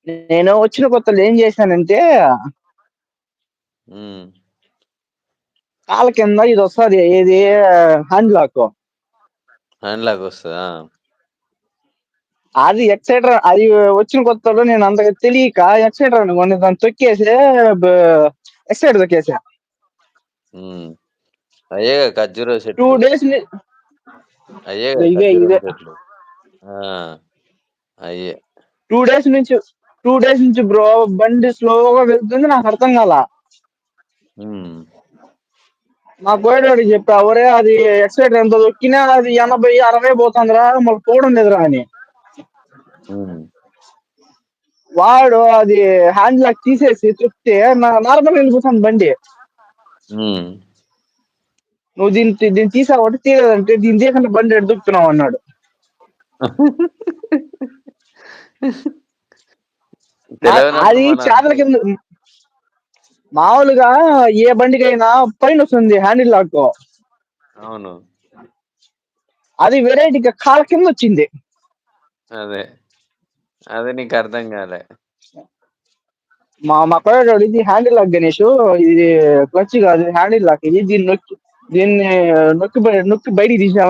నేను వచ్చిన కొత్తలో ఏం చేశానంటే హ్మ్. కాళ్ళ కింద ఇదొస్తది. ఏది హ్యాండ్ లాకు. హ్యాండ్ లాక్ వస్తదా? అది ఎక్సెట్రా అది వచ్చిన కొత్తలో నేను అంతగా తెలియక ఎక్సెట్రా అనుకోండి దాన్ని తొక్కేసి బ ఎక్సైడ్ తొక్కేసా. హ్మ్. అయ్యేగా ఖర్జూర 2 చెట్లు. డేస్ ని అయ్యేగా ఇవే ఖర్జూరం ఇవే. చెట్లు. ఆ! అయ్యే. 2 డేస్ నుంచి 2 డేస్ నుంచి బ్రో బండి స్లోగా వెళ్తుంది నాకర్థం కాల. హ్మ్. మా పోయేటోడికి చెప్పా, "ఒరేయ్ అది ఎక్సైటర్ ఎంత తొక్కినా అది 80, 60 పోతుందిరా మళ్ళీ పోవడం లేదురా" అని. హ్మ్. వాడు అది హ్యాండ్ లాక్ తీసేసి తొక్కితే నార్మల్‌గా వెళ్ళిపోతుంది బండి. హ్మ్. "నువ్వు దీన్ని తీసావు కాబట్టి తీయలేదంటే దీన్ని తీయకుండా బండి ఎట్ట తొక్కుతున్నావు" అన్నాడు. అది తెలవనప్పుడు మనం చేతల కింద మామూలుగా ఏ బండికైనా పైనొస్తుంది హ్యాండిల్ లాక్. అవును. అది వెరైటీగా కాళ్ళ కిందొచ్చింది. అదే. అది నీకర్థం గాలే. మా కోడలోడు ఇది హ్యాండిల్ లాక్ గణేషు. ఇది క్లచ్ కాదు హ్యాండిల్ లాక్ ఇది. దీన్ని నొక్కి బయటికి తీసినావంటే